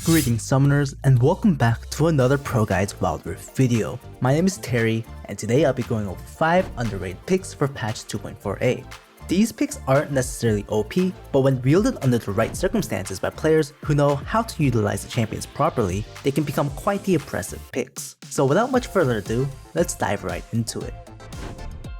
Greetings summoners, and welcome back to another ProGuides Wild Rift video. My name is Terry, and today I'll be going over 5 underrated picks for patch 2.4a. These picks aren't necessarily OP, but when wielded under the right circumstances by players who know how to utilize the champions properly, they can become quite the impressive picks. So without much further ado, let's dive right into it.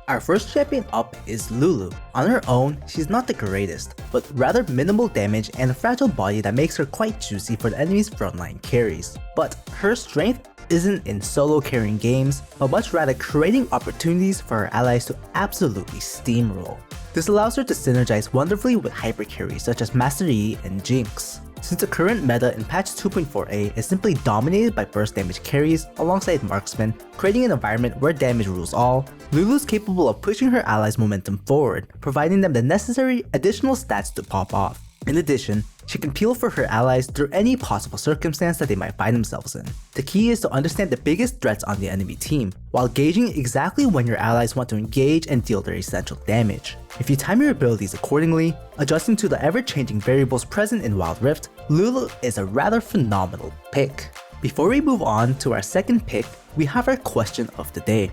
Our first champion up is Lulu. On her own, she's not the greatest, but rather minimal damage and a fragile body that makes her quite juicy for the enemy's frontline carries. But her strength isn't in solo carrying games, but much rather creating opportunities for her allies to absolutely steamroll. This allows her to synergize wonderfully with hyper carries such as Master Yi and Jinx. Since the current meta in patch 2.4a is simply dominated by burst damage carries alongside marksmen, creating an environment where damage rules all, Lulu's capable of pushing her allies' momentum forward, providing them the necessary additional stats to pop off. In addition, she can peel for her allies through any possible circumstance that they might find themselves in. The key is to understand the biggest threats on the enemy team, while gauging exactly when your allies want to engage and deal their essential damage. If you time your abilities accordingly, adjusting to the ever-changing variables present in Wild Rift, Lulu is a rather phenomenal pick. Before we move on to our second pick, we have our question of the day.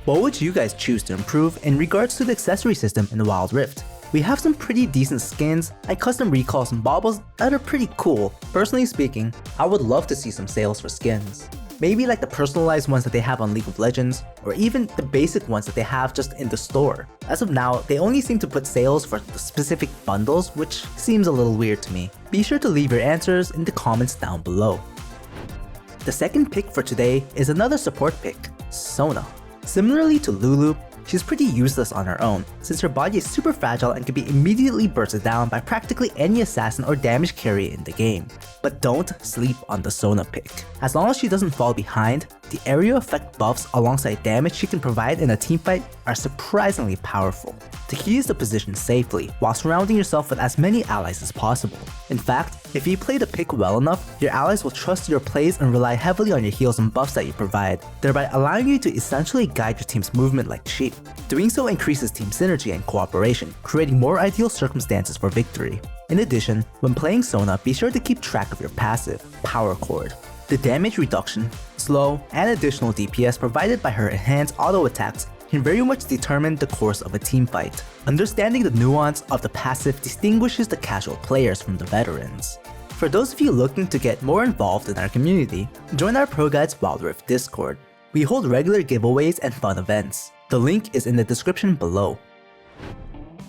What would you guys choose to improve in regards to the accessory system in Wild Rift? We have some pretty decent skins and custom recalls and baubles that are pretty cool. Personally speaking, I would love to see some sales for skins. Maybe like the personalized ones that they have on League of Legends, or even the basic ones that they have just in the store. As of now, they only seem to put sales for the specific bundles, which seems a little weird to me. Be sure to leave your answers in the comments down below. The second pick for today is another support pick, Sona. Similarly to Lulu, she's pretty useless on her own, since her body is super fragile and can be immediately bursted down by practically any assassin or damage carry in the game. But don't sleep on the Sona pick. As long as she doesn't fall behind, the area effect buffs alongside damage she can provide in a teamfight are surprisingly powerful. The key is to position safely, while surrounding yourself with as many allies as possible. In fact, if you play the pick well enough, your allies will trust your plays and rely heavily on your heals and buffs that you provide, thereby allowing you to essentially guide your team's movement like sheep. Doing so increases team synergy and cooperation, creating more ideal circumstances for victory. In addition, when playing Sona, be sure to keep track of your passive, Power Chord. The damage reduction, slow, and additional DPS provided by her enhanced auto attacks can very much determine the course of a teamfight. Understanding the nuance of the passive distinguishes the casual players from the veterans. For those of you looking to get more involved in our community, join our ProGuides Wild Rift Discord. We hold regular giveaways and fun events. The link is in the description below.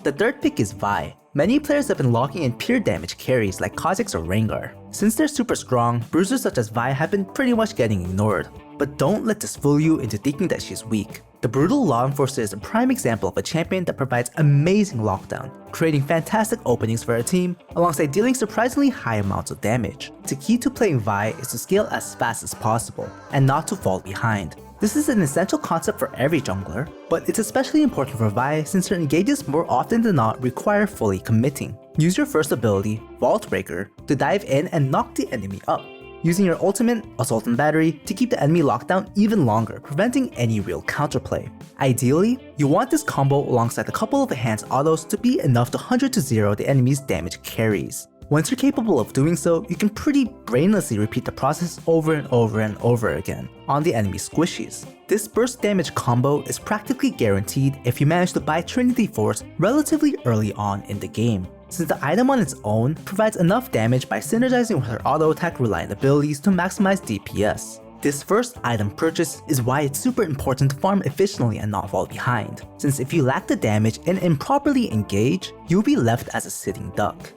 The third pick is Vi. Many players have been locking in pure damage carries like Kha'Zix or Rengar. Since they're super strong, bruisers such as Vi have been pretty much getting ignored. But don't let this fool you into thinking that she's weak. The Brutal Law Enforcer is a prime example of a champion that provides amazing lockdown, creating fantastic openings for a team, alongside dealing surprisingly high amounts of damage. The key to playing Vi is to scale as fast as possible, and not to fall behind. This is an essential concept for every jungler, but it's especially important for Vi since her engages more often than not require fully committing. Use your first ability, Vault Breaker, to dive in and knock the enemy up, using your ultimate, Assault and Battery, to keep the enemy locked down even longer, preventing any real counterplay. Ideally, you want this combo alongside a couple of enhanced autos to be enough to 100 to 0 the enemy's damage carries. Once you're capable of doing so, you can pretty brainlessly repeat the process over and over and over again on the enemy squishies. This burst damage combo is practically guaranteed if you manage to buy Trinity Force relatively early on in the game, since the item on its own provides enough damage by synergizing with her auto attack reliant abilities to maximize DPS. This first item purchase is why it's super important to farm efficiently and not fall behind, since if you lack the damage and improperly engage, you'll be left as a sitting duck.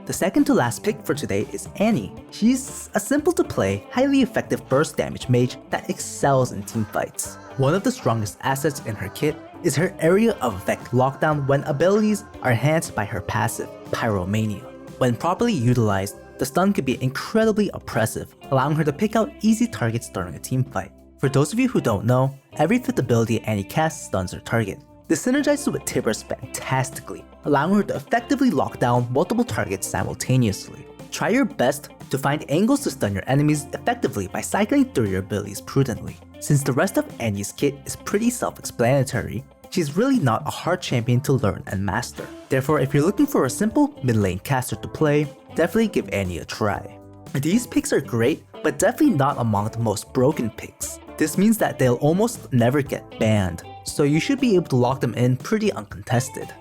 The second to last pick for today is Annie. She's a simple to play, highly effective burst damage mage that excels in teamfights. One of the strongest assets in her kit is her area of effect lockdown when abilities are enhanced by her passive, Pyromania. When properly utilized, the stun can be incredibly oppressive, allowing her to pick out easy targets during a teamfight. For those of you who don't know, every 5th ability Annie casts stuns her target. This synergizes with Tibbers fantastically, allowing her to effectively lock down multiple targets simultaneously. Try your best to find angles to stun your enemies effectively by cycling through your abilities prudently. Since the rest of Annie's kit is pretty self-explanatory, she's really not a hard champion to learn and master. Therefore, if you're looking for a simple mid lane caster to play, definitely give any a try. These picks are great, but definitely not among the most broken picks. This means that they'll almost never get banned, so you should be able to lock them in pretty uncontested.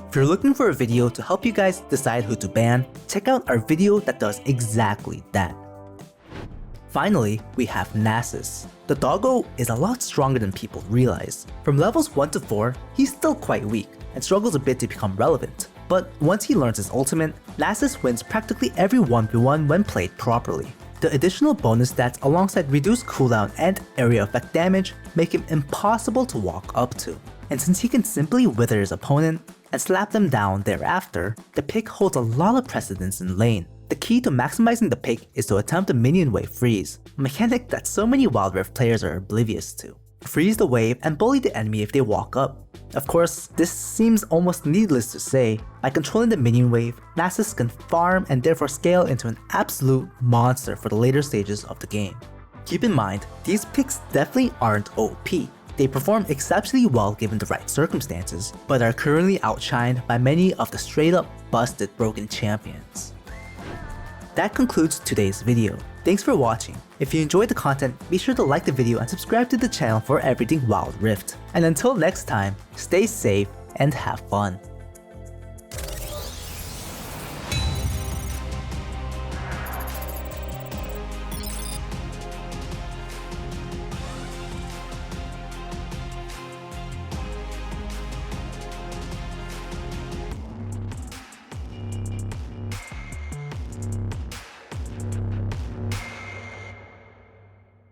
If you're looking for a video to help you guys decide who to ban, check out our video that does exactly that. Finally, we have Nasus. The doggo is a lot stronger than people realize. From levels 1 to 4, he's still quite weak and struggles a bit to become relevant. But once he learns his ultimate, Nasus wins practically every 1v1 when played properly. The additional bonus stats alongside reduced cooldown and area effect damage make him impossible to walk up to. And since he can simply wither his opponent and slap them down thereafter, the pick holds a lot of precedence in lane. The key to maximizing the pick is to attempt a minion wave freeze, a mechanic that so many Wild Rift players are oblivious to. Freeze the wave and bully the enemy if they walk up. Of course, this seems almost needless to say. By controlling the minion wave, Nasus can farm and therefore scale into an absolute monster for the later stages of the game. Keep in mind, these picks definitely aren't OP. They perform exceptionally well given the right circumstances, but are currently outshined by many of the straight up busted broken champions. That concludes today's video. Thanks for watching. If you enjoyed the content, be sure to like the video and subscribe to the channel for everything Wild Rift. And until next time, stay safe and have fun.